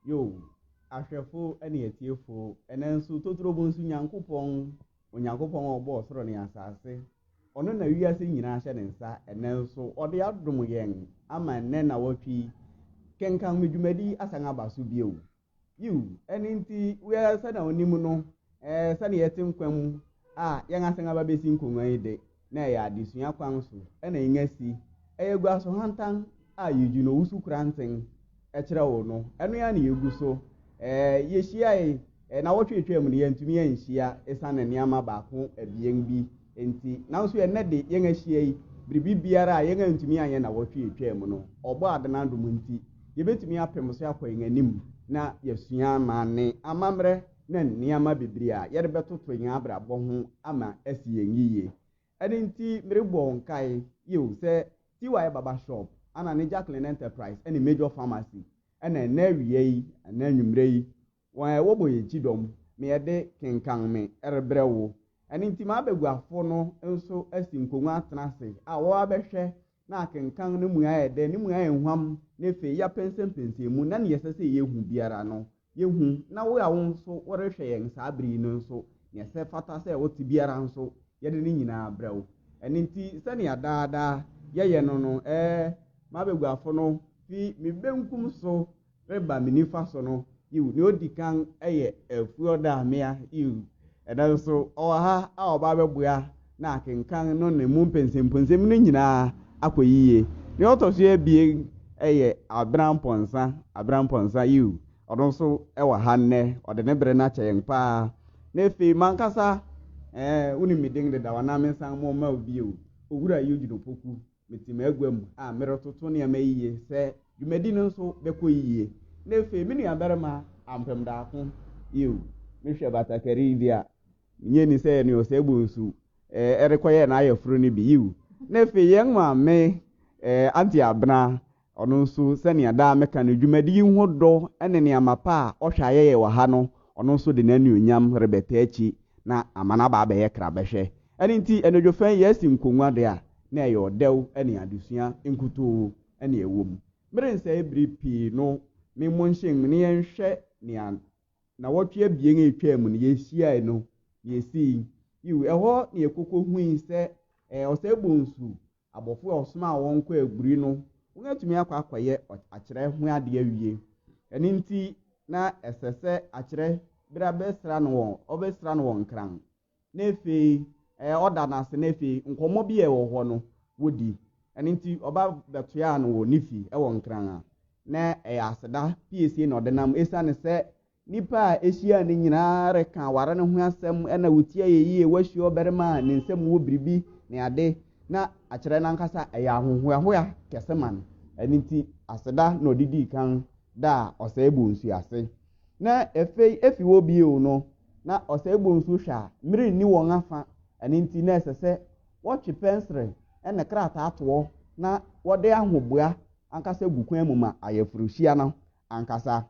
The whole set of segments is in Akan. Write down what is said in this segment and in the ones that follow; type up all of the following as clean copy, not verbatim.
yo ahwefo ene etiefo enenso totorobo nso onyankopon obo soro ne asase ono na wiase nyina hye ne nsa enenso ode adom yen ama ne na watwi kenkan medwumadi asanga baso bio you eninti we asa na onimu no sa ne yetim kwam yen asanga ba besi nkonwa ide na ya adesua kwanso ena ingasi Guasohantan yuju no usu kranten ekira wo no eno ya na yegu so yehia na wotwetwem ne yantumi yanhia esane niama baako abien bi enti nanso ye ne de yen ahia yi bribi biara yen antumi anye na wotwetwem no obo adena ndom nti yebetumi apem so akwan anim na yesua mane amamre na niama bibiri a yede betoto nya abrabɔ ho ama asi yenyiye enti merebo nkai yo se TY Baba Shop ana ne Jacqueline Enterprise any major pharmacy ana na wiye yi ana nwumre yi wo boye chidom me yede kenkan me erebrewo enti ma baguafo no nso asi nkonwa atenase wo abehwe na kenkan ne mu ayede ne mu ayenhwam ne fe ya pensempense mu na ne yesese yehu biara no yehu na wo ya wo nso wo rehwe yen sabri no nso ne se fata se wo ti biara nso yede ne nyina brewo enti se ne adaada yeye no ma beguafo no fi mi benkum so reba minifa so no you ne odikan afuo da mea you edanso ha oba bebua na kenkan no ne mu pensemponsem no nyina akoyiye ne otoso ebie abramponsa you odonso ha nne ode ne bre na cheyenpa na fi mankasa uni miding de dawana mensan mo ma obio owura yuju poku metim agwam merototo ne amayiye se dwumadi no nso bekoyiye na efe mini aberema ampem daako you mehwe batakari dia nye ni se ne osegbu nsu erekoye na ayefuru ni bi you na efe yen ma me anti abna ono nso se ne ada meka no dwumadi ho do ene ne amapa ohwa ayeye wa ha no ono nso de nanu onyam rebeta achi na amana ba be ye kra behwe enti enodwofen yesi nkonwa de a na yo dew ene adusua nkuto ene ewom merensa ebripi no me monshen ne yenhwe ne na wotwe bien etwam ne yehia no yesi you eho ne ekoko huin se osebonsu abofo osoma wonko agburi no wonatumi akwaye akire hu ade awie ene nti na esese akire bra besra no obesra no nkran na efe oda na se na efe nkomo bi wo ho no wodi ene nti oba betoya no wo nifi wo nkran na aseda PSA no denam esane se nipa ehia ne nyina reka ware ne ho asem na wotia yeyi wahio oberema ne nsem wo biribi ne ade na akire na nkasa ahohoa keseman ene nti aseda no didi kan da osegbu nsu ase na efi wo bio no na osegbu nsu hwa mmiri ni won afa ene nti na esese watch pensre ene krata ato na wode ahobua ankasa gukwan mu ma ayefuruhia na ankasa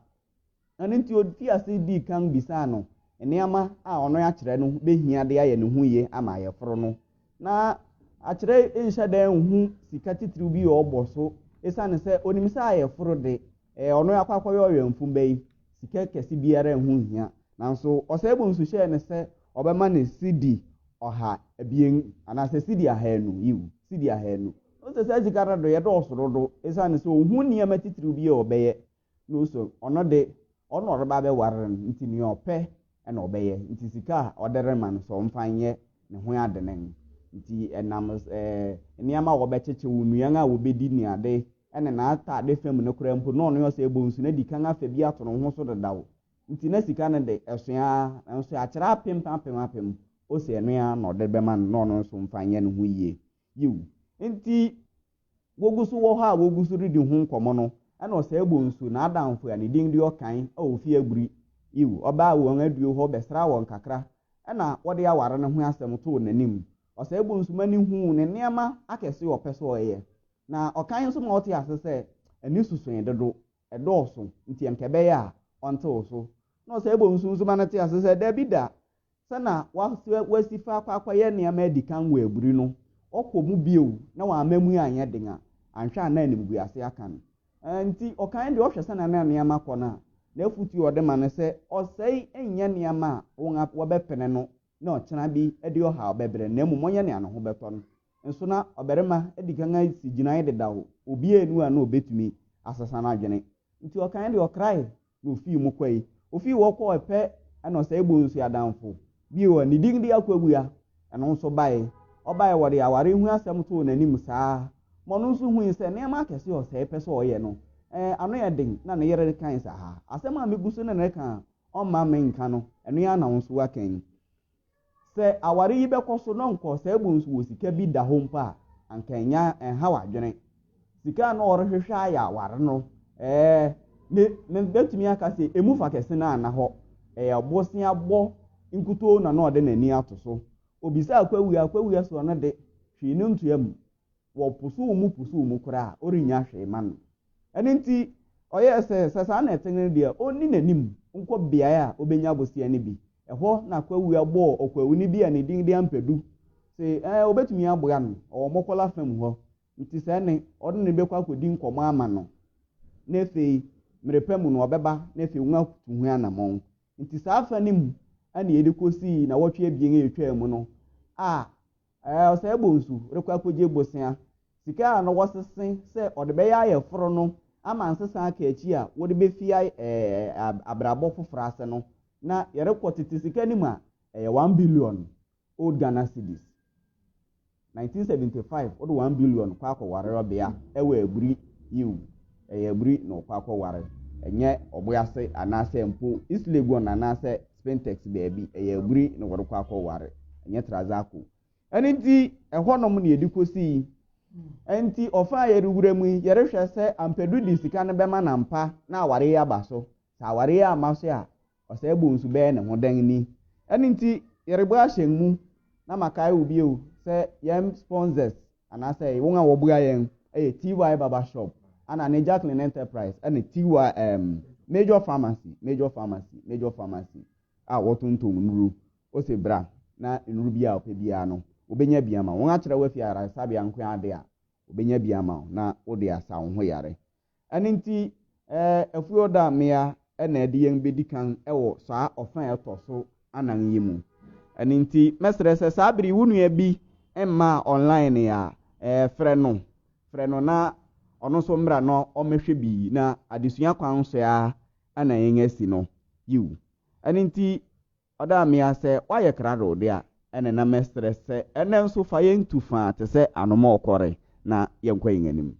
ene nti odi ase di kan bisa no eniama ono ya kire no behia de aye ne huye ama ayefuru no na akire enhya dan hu sika titiri bi oboso esane se onimisa ayefuru de ono ya kwakwayo oyemfum bai sika kesi biara hu hia nanso osegbu nsu hye ne se obema ne CD oha ebien anase CD ahanu yiwu CD ahanu o se jikara do ye do osorodo esane se ohun niam titiri bi obeye no so ono de ono reba be waren nti ni ope na obeye nti sika odere man so mfanye ne ho adenen nti enam niama wo becheche wunuan a wo bedi ni ade ene na ata ade fam ne kura mpo no no yo se ebonsu na dikan afa bi ato no ho so dedawo nti na sika ne de esua nso akira apem o se enua no de be man no no so mfanye ne ho yie yiwu nti wogusu wo ha wogusu ridi ho nkomo no ana o se ebonsu na adamfo ya ne din di okan o fi agburi yiwu oba won aduo ho besra won kakra ana wode ya ware ne ho asem to nanim o se ebonsu mani hu ne niama akese opeso oye na okan so ma oti asese ani susun dedo edoso nti enkebe ya onte so no se ebonsu so manati asese da bida sana wasifa akwa ye niama edikan we agburi no okomu bio na wa amamu anya denga anhwa na animgu ase akan nti okan de ohwe sana na niama kona na futu ode ma ne se osei enye niama wonga wobepene no na ochena bi edi oha obebre na emumonye ne ano ho beto no nso na oberema edikan si gina de dawo obi enu a na obetumi asasa na adwene nti okan de okrai no fi mu kwai ofi wo ko epe ana osei bonsu adamfo bi wo ni ding di akwabua eno nso bae obae wo de aware hu asem to nanim saa mo no nso hu se ne ma kese osei pese oye no ano ye den na ne yere kan sa ha asem a meguso na ne kan o ma men kan no eno ya na nso wa kan se aware yi bekoso no nko se bonsu wo sika bi da ho mpa ankanya ha wadwene sika na orehwehwe aya aware no ne betumi aka se emu fa kese na ana ho obosi abo nkuto na ode nani atoso obisa akwawia so no de hwe ne ntuam wo pusu mu kura orinya hwe man ene nti oye se sa na etene de oni nanim nko bia a obenya bosia ne bi eho na akwawia bo okwawu ni bi a ne din de ampedu se obetumi aboya no o mokola fam ho nti se ne ode ne bekwa akodi nkomo ama no nefe mrepemu no obeba nefe nwa tuhu anamon nti sa afa nim ana yedi kosi na wotwe ebien etwa mu no osa ebonsu rekwa koje bosia sika na wosesen se ode be ya yeforo no ama nsesa aka achi a wode be fia abrabo foforo ase no na yerekotete sika nim a 1 billion old Ghana cedis 1975 odo 1 billion kwa akware obia ewe aburi yiwu aburi no kwa akware enye oboyase anase mpo islegon anase spentex baby aburi no wode kwa akware enye trazako enti ehonom ne edikosi enti ofa yeruwuremu yerehwe se ampedu di sika ne bema na mpa na aware ya baso sa aware ya amaso a osa ebonsu be ne hodan ni enti yerebo ahyenmu na makai obieu se yem sponsors anase wonga wobua yen TY Baba Shop ana ne Jacqueline Enterprise ana TY major pharmacy wotonton nuru o se bra na nuru bia opebia no obenya bia ma won akere wa fi ara sabia nko ade a obenya bia ma na ode asa wo ho yare aninti afuo da mea na ede yen bedikan ewo saa ofan etoso anan yimu aninti mesre se sabri wunua bi emma online ya frɛ no na ono so mra no omehwe bi na adesua kwan so ya ana yen asi no yiwu aninti oda mea se waye krado de a ene na mestre se ene nso fa yen tufa te se anoma okore na yenkwa yenim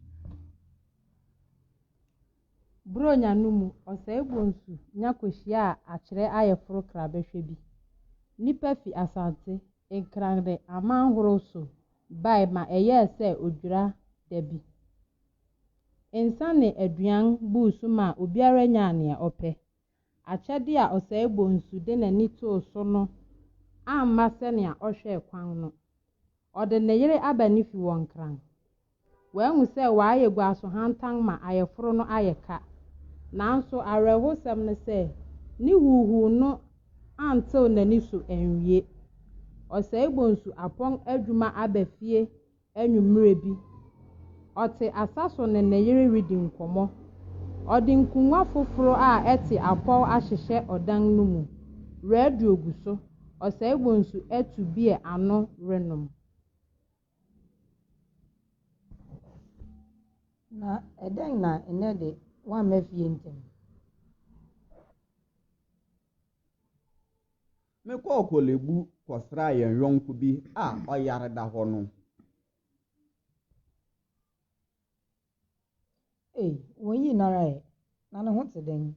bronya numu osa ebonsu nya kohia akere ayeforo krabehwe bi nipa fi asante enkrande amanhoro so bai ma eye se odwira dabi ensane aduan buusu ma obiara nya ne ope achede a osa ebonsu de nani to so no amma sene a ohwe kwan no ode ne yere abani fi wonkran wanhu se waaye Guasohantan ma ayeforo no ayeka nanso arehosem ne se ni huhu no antil nani so enwie osa ebonsu apon adwuma abafie anwumre bi ote asaso ne yere redi nkomo ode nkunwa foforo a ete apɔw ahyehye odan no mu radio guso osa ebonsu etu bie ano renom na eden na enede wa mafie ntem me ko kolebu kosra yen yonku bi oyare da ho no wonyi nara na ne ho teden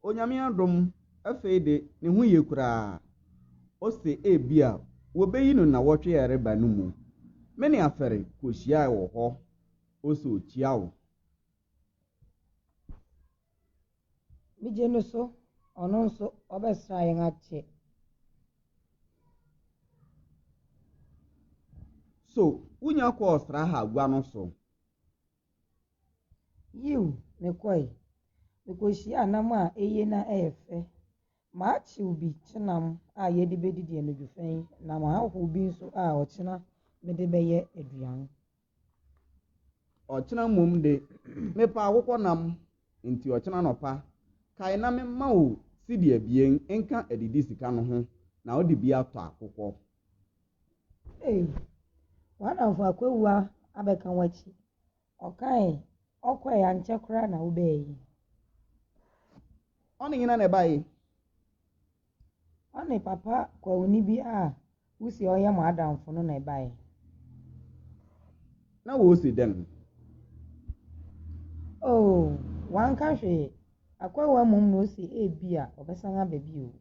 onyame adom afeide ne hu yekura o se ebia wo beyi no na wotwe yare ba no mu meni afere kohia wo ho o so chiawo mije no so ono nso obesra yen ache so unya ko osra ha gwa no so yiu mekoi mekohia anam a eye na efe ma achi ubi chinam a yedi bedidi enodwufen na ma hawo bi nso a ochina mede beye aduan ochina mum de me pa akwụkwọ nam nti ɔkyena nɔpa kae na mema wo sidi abien nka adidi sika no ho na wode bi atɔ akokɔ. Wanamfo akwewua abɛka wachi ɔkae ɔkɔɛ ankyɛ koraa na wobɛɛ. Ɔne nyina na ɛbae. Ɔne papa kwawuni bi a wusi ɔyɛ mo adamfo no na ɛbae. Na wo si dɛn. Wanka hwee akwewua mom na osi ebi a ɔbɛsan aba bi o.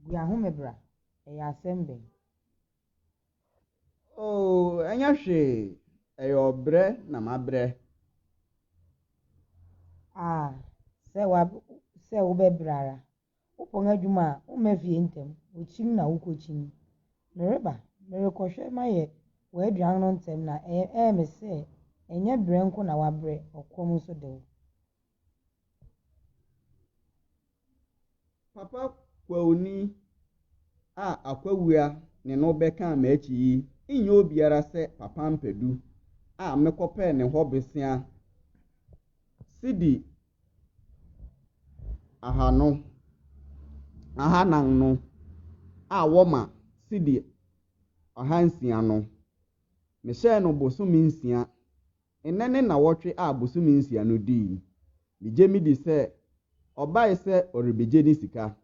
Bua ahomebra ɛyɛ asɛm bɛn. Ɛnyɛ hwee ɛyɛ ɔbrɛ na mabrɛ. Sɛ wobɛbrɛ ara wopɔn adwuma a woma fie ntɛm okyim na wokɔkyim. Mereba merekɔhwɛ mayɛ w'aduan no ntɛm na ɛyɛ me sɛ ɛnyɛ brɛ nko na wabrɛ ɔkɔm nso de wo. Papa kwawuni a akwawua ne no bɛka m'akyi yi nyɛ obiara sɛ papa mpɛdu a mekɔpɛ ne hɔ besia sidi ahanan no a wɔma sidi 600 no mehyɛɛ no bosome 6 nnɛ ne na wɔtwe a bosome 6 no dii megye mi di sɛ ɔbae sɛ ɔrebegye ne sika.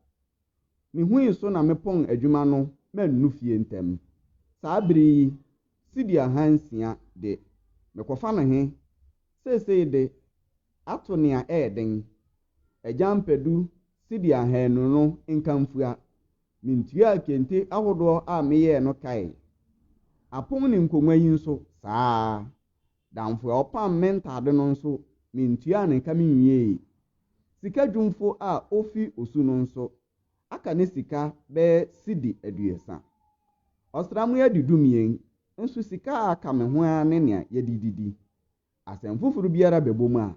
Mihui so na mepɔn adwuma no mannu fie ntɛm. Saa bere yi sidi 600 de mekɔfa no he seesei de ato nea ɛɛden. Agya mpɛdu sidi 200 no nkamfua. Mentua kente ahodoɔ a meyɛɛ no kae. Apon ne nkongwa yi nso saa. Damfo a ɔpam me ntade no nso mentua ne nka menwie. Sika dwumfo a ofi osu no nso aka ne sika bɛɛ sidi 30. Ɔsram yɛ de 12 nso sika a aka me ho a ne nea yɛdididi. Asɛm foforo biara bɛbɔ mu a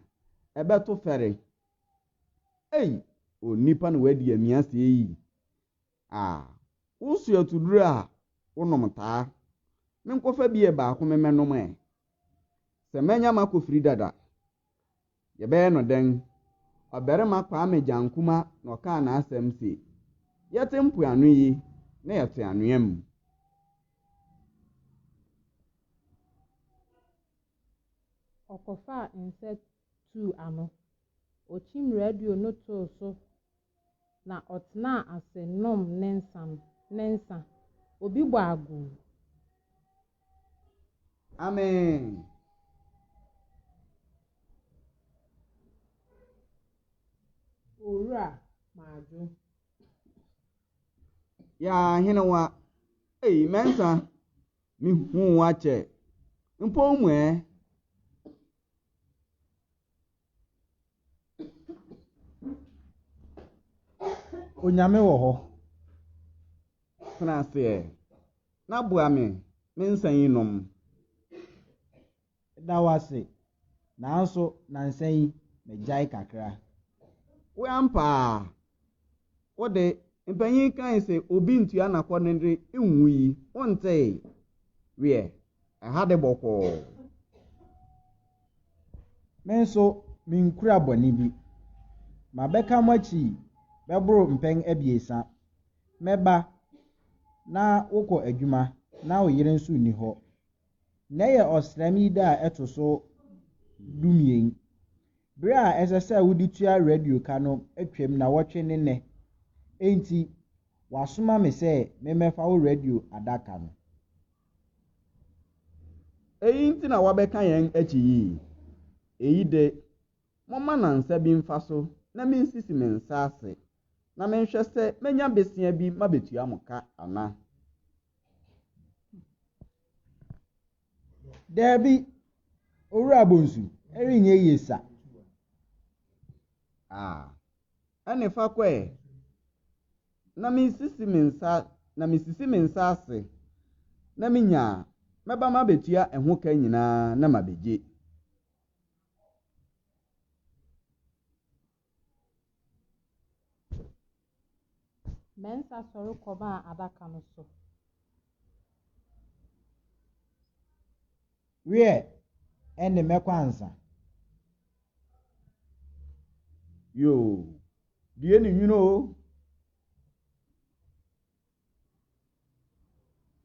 ɛbɛto fɛre. Onipa na wadi amiase yi. Wosu atuduru a wonom taa. Menkɔfa bie baako memɛnom ɛ. Sɛ manya makɔfiri dada. Yɛbɛyɛ no dɛn. Ɔbarima Kwame Jankuma na ɔkaa n'asɛm se yɛte mpoano yi na yɛte anoa mu. Ɔkɔfa nsa tuu ano. Okyim radio no too so na ɔtena ase nom ne nsa. Obi bɔ Agoru. Amen. Owura maadwo. Ya henewa. Mensa. Mihu wache. Mpo mwe. Onyame wɔ hɔ. Franse. Na bua me. Mensa yi nom. Da wase. Nanso nansa yi megyae kakra. We ampa. Wode mpanyin kan se obi ntua nakɔ ne ndre enwu yi. Wonte. We. Ɛha de bɔkɔ. Menso minkura bɔne bi. Mabɛka machi bɛboro mpɛn 3. Mɛba na wokɔ adwuma na wo yere nso ni hɔ. Na yɛ ɔsram yi da a ɛto so 12. Bere a ɛsɛ sɛ wodi tua radio ka no atwam na wɔtwe ne nɛ. Enti wasoma me sɛ memɛfa wo radio adaka no. Eyi nti na wabɛka yɛn akyi yi. Eyi de moma na nsa bi mfa so na mensisi me nsa ase. Na menhwɛ sɛ menya besia bi mabetua mo ka ana. Dabi owura bonsu ɛrenyɛ yie sa. Ɛne fa kɔɛ. Na mesisi me nsa ase. Na menya mɛba mabetua ɛho ka nyinaa na mabegye. Mensa sɔre kɔba adaka no so. Where and the Mekwanza. Yo, dear, you know.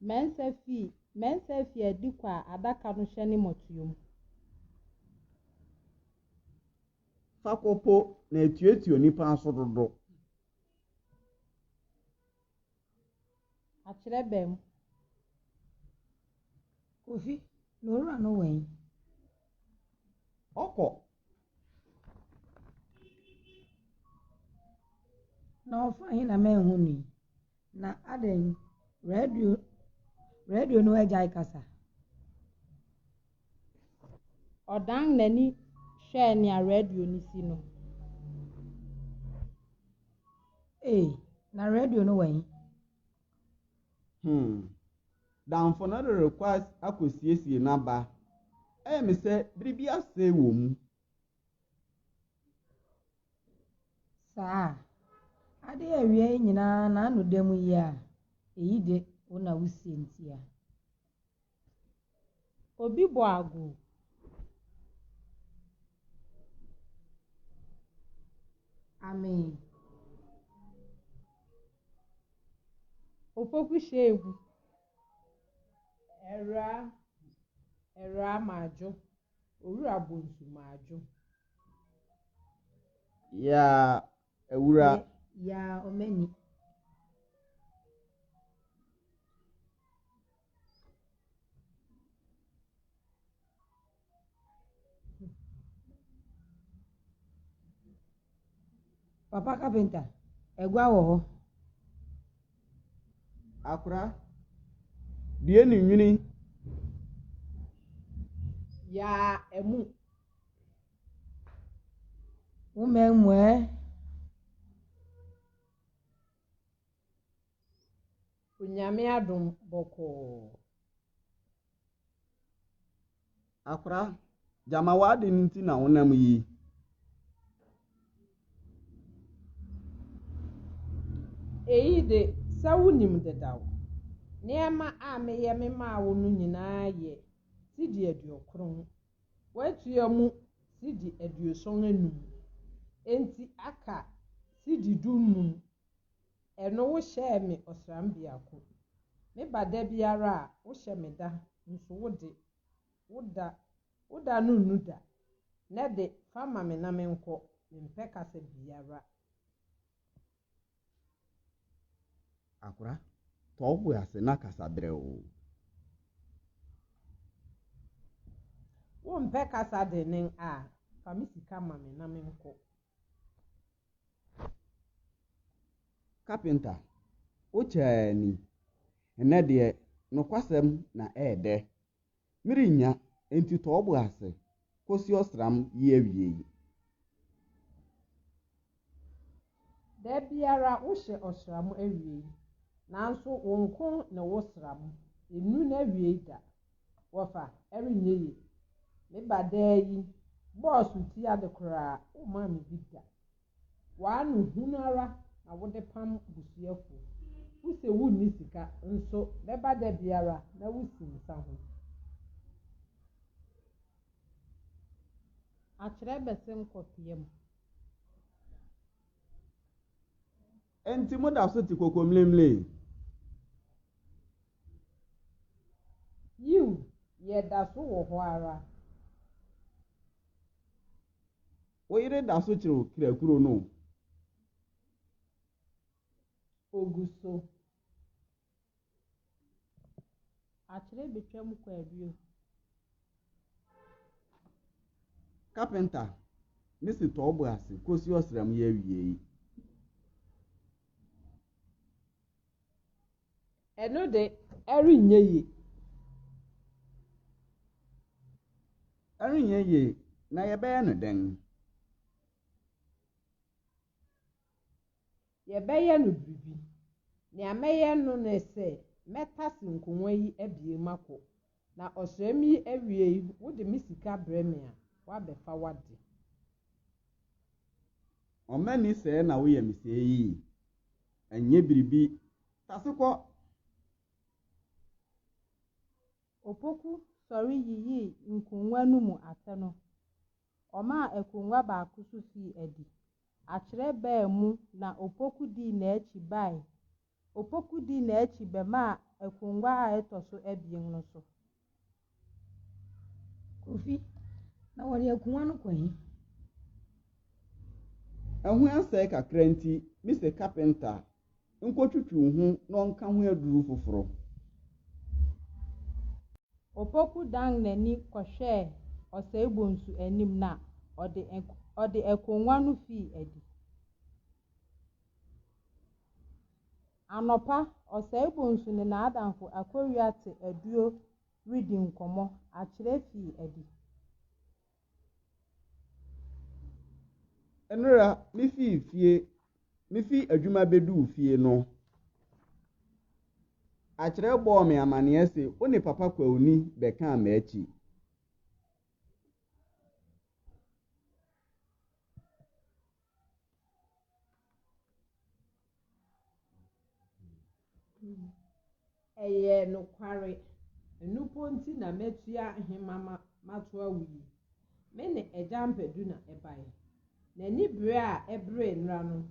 Mensa fi adi kwa adaka no hye ne motuom. Fakopo na etuetue nipa aso dodo. Akyere bem. Kofi, no no wen. Oko. Na ofa hin na men hu ni. Na aden radio no ejai kasa. Odan nani hye ne a radio ni si no. Na radio no wen. Damfo na the request akosiesie naba. Me say bribi ase wo mu. Saa. Ade awie nyina na anu demu yi a. Eyi de wona wusie ntia. Obi bo agu. Amen. Opoku shegu. Era majo. Owura bonsu majo. Ya ewura. Ya omeni. Papa Kapenta, egwa wo ho. Akra. Die ni nwini. Ya emu. Umemwe. Unyame adom boko. Akra. Jama wadi nti na wonam yi. Eyi de sawunim dedaw. Niema a meye me ma wo no nyinaa ye. Sidi aduokron. Watu mu sidi aduoson anum. Enti aka sidi dunum. Eno wo hye me osram biako. Me bada biara a wo hye me da nso woda no nuda. Ne de fama me na me nko mpe kasa biara. Akra. Tobu ase na kasa brewo. Wo mpe kasa de nen a famisika ma me na me nko. Kapenta. Ochani. Ene de no kwasem na ede. Mirinya enti tobu ase. Kosi osram ye wie. Da biara wo hye osram awie. Nanso wonko na wo sram. Enu na awie da. Wofa erinye yi. Me bada yi boss ti adekora o ma me bida. Wa anu hunara na wo de pam busuafo. Wo se wo ni sika nso be bada biara na wo simsa ho. Akyere besem kopiem. Enti mo da so ti kokomlemle. You ye da so wo ho ara. Oyire da so kiro kirakuro no. Oguso. Akyere betwam kwa aduo. Kapenta. Misi tobu ase kosi osram ye wie. Eno de erinye yi. Erinye ye na ye be no den. Ye beye no bibi. Ne ameye no ne se metasi nkonwa yi abie mako. Na osram yi awie yi wo de misika breme a wa befa wade. Omani se na wo ye mise yi. Enye biribi. Tasiko. Opoku sɔre yiyii nkonnwa no mu atɛ no, ɔmaa akonnwa baako so fii adi. Akyerɛ baa mu na opoku dii n'akyi bae. Opoku dii n'akyi bɛmaa akonnwa a ɛtɔ so abien no so. Kofi, na wɔde akonnwa no kɔ he? Ɛho asɛe kakra nti, Mr. Carpenter, nkɔtwitwi ho na ɔnka ho aduru foforɔ. Opoku dan n'ani kɔhwɛɛ ɔsɛebonsu anim na ɔde akonnwa no fii adi. Anɔpa, ɔsɛebonsu ne n'adamfo akɔwia te aduo redi nkɔmmɔ. Akyerɛ fii adi. Enura mifi adwuma beduu fie no. Akyerɛ bɔɔ me amanneɛ sɛ wo ne papa kwawuni bɛkaa m'akyi. Ɛyɛ nokware. Nupo nti na metua ahemama mato awuyi. Me ne agya mpadu na ɛbae. N'ani bere a ɛbere nnura no,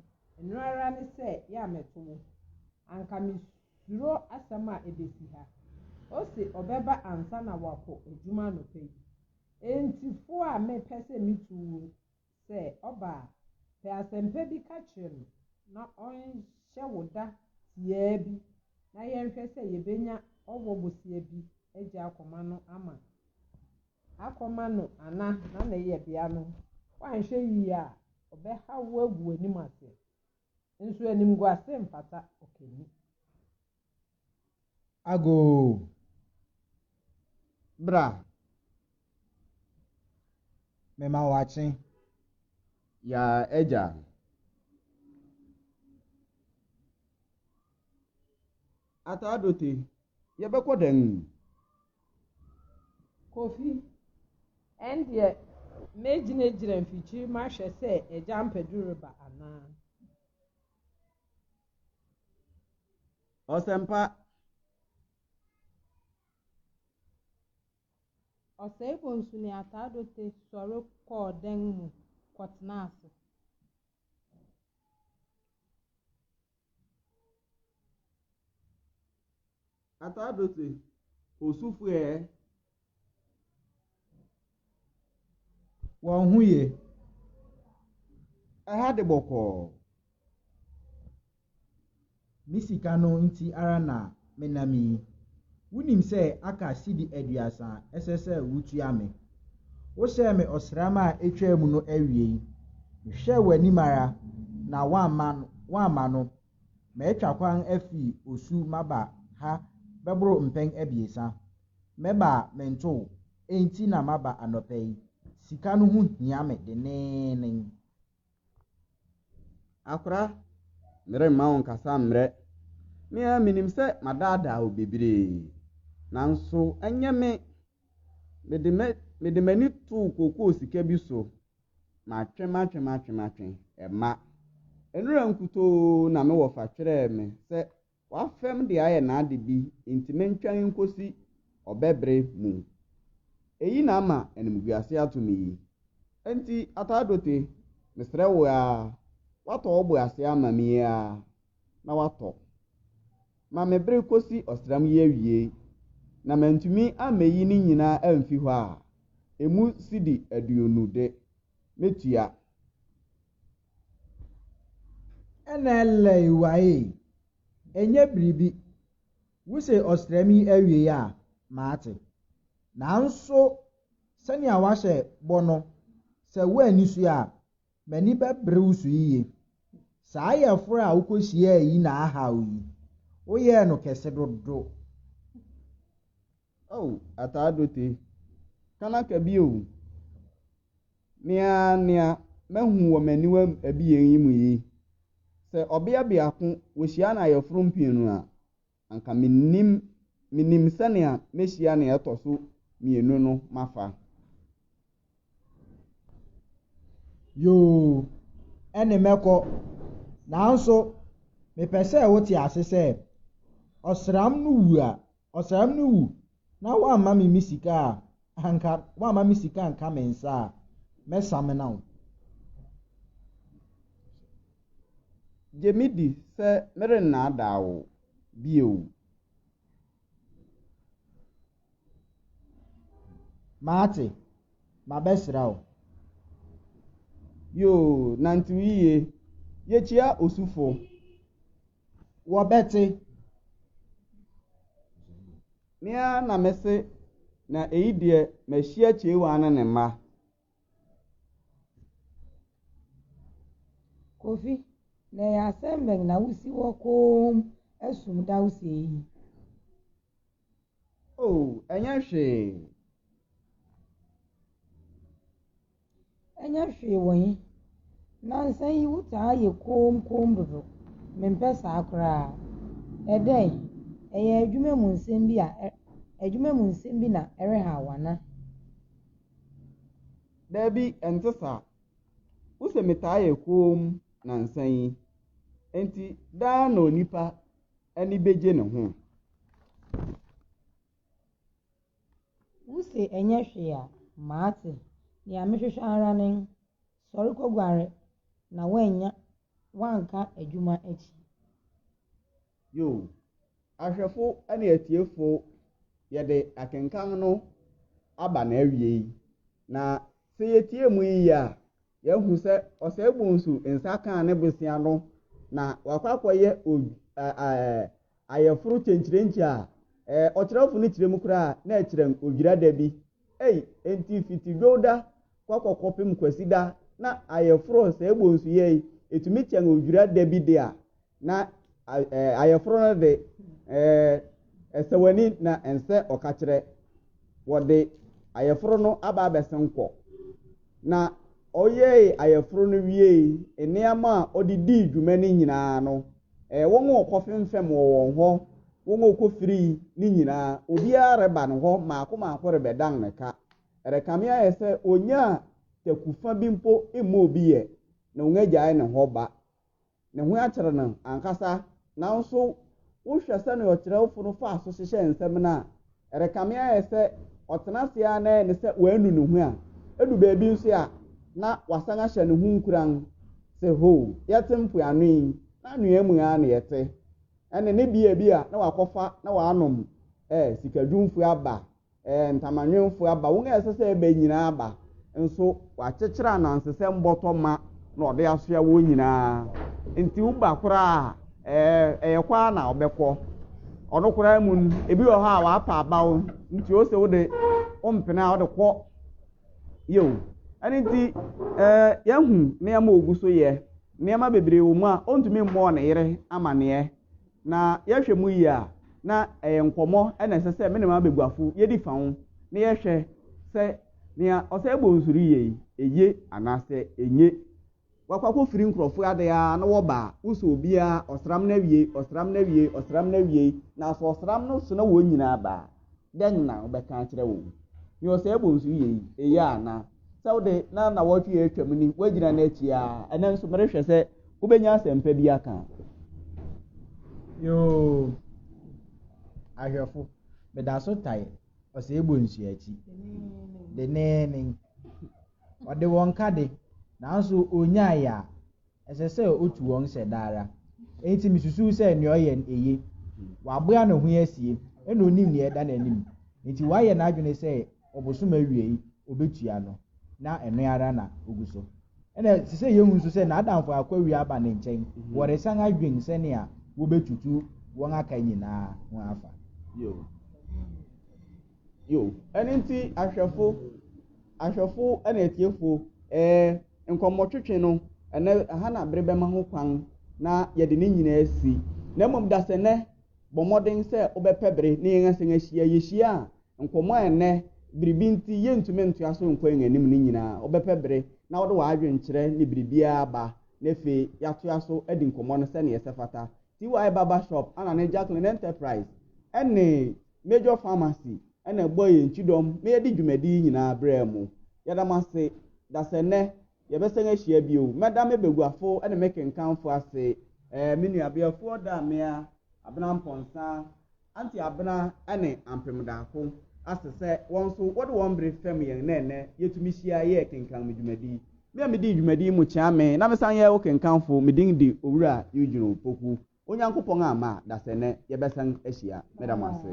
nnura ne sɛ yɛ ameto wo. Anka mesuro asɛm a ebesi ha. O se ɔbɛba ansa na wakɔ adwuma no pɛ yi. Entifo a mepɛ sɛ mitu sɛ ɔba pɛ asɛmpa bi ka kyerɛ no na ɔnhyɛ wo da tiaa bi na yɛnhwɛ sɛ yɛbɛnya ɔwɔ bosia bi agye akɔma no ama. Akɔma no ana na yɛ bea no. Wanhwɛ yie a ɔbɛha wo agu anim ase. Nso animguase mfata ɔkani. Ago. Bra. Mema wache. Ya agya. Ataadote, yɛbɛkɔ dan. Kofi, ɛndeɛ megyinagyina mfikyiri mahwɛ sɛ agya mpadu reba anaa. Ɔsɛmpa. Ɔsɛebonsu ne Ataadote sɔre kɔɔ dan mu kɔtena ase. Ataadote, osufu ɛ. Wɔn ho ye. Ɛha de bɔkɔɔ. Me sika no nti ara na menam yi. Wonim sɛ aka sidi 30 ɛsɛ sɛ wotua me. Wohyɛ me ɔsram a etwa mu no awie. Hwɛ w'anim ara na wamma no. Matwa kwan afi osu maba ha bɛboro mpɛn 3. Mɛba mento enti na maba anɔpa yi. Sika no ho hia me denenen. Akora, meremma wo nkasa mmerɛ. Mea minim sɛ madaadaa wo bebree. Nanso, ɛnyɛ me. Mede m'ani too kokoo sika bi so. Matwe. Ɛma. Enura nkutoo na mewɔ fa twerɛɛ me sɛ wafɛm de ayɛ n'ade bi nti mentwan nkosi ɔbɛbrɛ mu. Eyi na ama animguase ato me yi. Enti Ataadote, mesrɛ wo a watɔ wo bo ase ama me a na watɔ. Ma me bere kosi ɔsram yi awie. Na mantumi ameyi ne nyinaa amfi hɔ a emu sidi 20 de metua. Ɛna ɛlɛ iwae. Enye biribi. Wuse ɔsram yi awie a maate. Nanso sɛnea wahyɛ bɔ no sɛ woani so a m'ani bɛbere wo so yie. Saa yɛforo a wokɔhyia yi na aha wo yi. Woyɛ no kɛse dodo. Oh, Ataadote. Kana ka bio. Nea mahu wɔ m'aniwa abien yi mu yi. Sɛ ɔbea biako wohyia na yɛforo mpienu a anka minim sɛnea mehyia na ɛtɔ so mmienu no mafa. Yoo, ɛne mɛkɔ. Nanso mepɛ sɛ wote ase sɛ ɔsram no wu na wa mami misika anka wa mami sika anka mensa mesame na wo Jemidi se mere na dawo bio maate ma besra wo yo nantiwiye yechia osufo wo bete nia na mese na eidie mehia chewa na ne ma Kofi na ya sembe na wusi wokom esum da wusi yi. oh enya hwe Enya hwe won na nsan yi wuta ye kom dodo mempe sa akra edai eye adwuma mu nsem bi na ereha wana dabi entesa use metaye kom na nsan enti da na onipa ani beje ne ho wusi enya hwe a maate ya mehwehwe ara nen sori kogware na wanka adwuma achi yo ahwefo ane atiefo yede akenkan no aba na awie na se yetie mu yi a yehu se osebonsu nsa kan ne besia no na wakwakoye ayefuru chenchirenchi a ochirafu ni chiremu kura na echirem ogira da bi enti fiti goda kwakokopim kwasida na ayefuru osebonsu ye etumi chen ogira da bi dia na ayefuru no de esewani na ense okachire wode ayefuru no aba abesenko na oye ayefuru no wie eniama odidi dwuma ni nyina no won okofemfem won ho won okofiri ni nyina obia reba no ho maako rebedan neka rekamia ese onya takufa bimpo emo obiye na ongajae ne ho ba ne ho akere no ankasa na nso wohwɛ sɛ ne ɔkyerɛwfo no fa so hyehyɛ nsɛm na rekamia ese otenasia na ne sɛ wanu ne ho a edu baabi nso a na wasan ahyɛ ne ho nkuran sɛ ho yɛte mpo anoi na anua mu a na yɛte ɛne ne bia na wakɔfa na wanom sikadwumfo aba ntamanwemfo aba wɔn a ɛsɛ sɛ ɛbɛ nyinaa aba nso wakyekyere anansesɛm bɔtɔ ma na ɔde asoa wɔn nyinaa nti wo ba koraa ɛyɛ kwa na ɔbɛkɔ ɔno koraa mu ebi wɔ hɔ a wapa abaw nti o sɛ wo de ompena ɔde kɔ yo ɛne nti yahu nneɛma ogu so yɛ nneɛma bebree wɔ mu a ontumi mmɔ ne yere amaneɛ na yɛhwɛ mu yi a na nkɔmɔ ɛna ɛsɛ sɛ me ne ma beguafo yɛdi fa ho na yɛhwɛ sɛ nea ɔsɛ ɛbɔ nsuri yɛ eye anaasɛ enye wakwakɔ firi nkurɔfo ade a na wɔba uso obia ɔsram na wie na so ɔsram no so na wɔn nyinaa ba den na ɔbɛka kyerɛ wo nea ɔsɛ ɛbɔ nsuri yɛ eye ana sɛ wode na wɔtwe yɛ atwam ni wagyina n'akyi a ɛnɛ nso merehwɛ sɛ wobɛnya asɛmpa bi aka yo ahwɛfo meda so tae ɔsɛ ɛbɔ nsu akyi de nene ɔde wɔn ka de nanso onyae a ɛsɛ sɛ otu wɔn hyɛ daara enti misusu sɛ nea ɔyɛ eye waboa ne ho asie ɛna onim nea ɛda n'anim enti wayɛ n'adwene sɛ ɔbosom awie obetua no na ɛno ara na ogu so ɛna sɛ yɛhu nso sɛ n'adamfo akɔwie aba ne nkyɛn wɔresan adwen sɛnea wobetutu wɔn aka nyinaa ho afa yo ɛne nti ahwɛfo ɛna atiefo nkɔmmɔtwetwe no ɛnɛ aha na bere bɛma ho kwan na yɛde ne nyinaa si na mmom da sɛ nɛ bɔ mmɔden sɛ wobɛpɛ bere ne yɛn asɛn yɛhyia a nkɔmmɔ a ɛnɛ biribi nti yɛntumi ntoa so nkɔ yɛn anim no nyinaa wobɛpɛ bere na wode w'adwenkyerɛ ne biribiara ba na afei yɛatoa so adi nkɔmmɔ no sɛneɛ ɛsɛ fata TY Barber Shop ana ne Jacqueline Enterprise ɛne Major Pharmacy ɛna ɛbɔ yɛn kyidɔm na yɛde dwumadi nyinaa brɛ mu yɛdam ase da sɛ nɛ yɛbɛsɛn ahyia bio mɛda me beguafo ɛne me kenkanfo ase me nuabeafoɔ da mea abena mponsa anti abena ɛne ampem daako ase sɛ wɔn so wɔde wɔn bere fam yɛn na ɛnɛ yɛtumi hyia yɛ kenkan mu dwumadi me a medi dwumadi mu kyea me na mesan yɛ wo kenkanfo medin di owura Eugene Opoku onyankopɔn ama dasɛ nɛ yɛbɛsan ahyia meda mo ase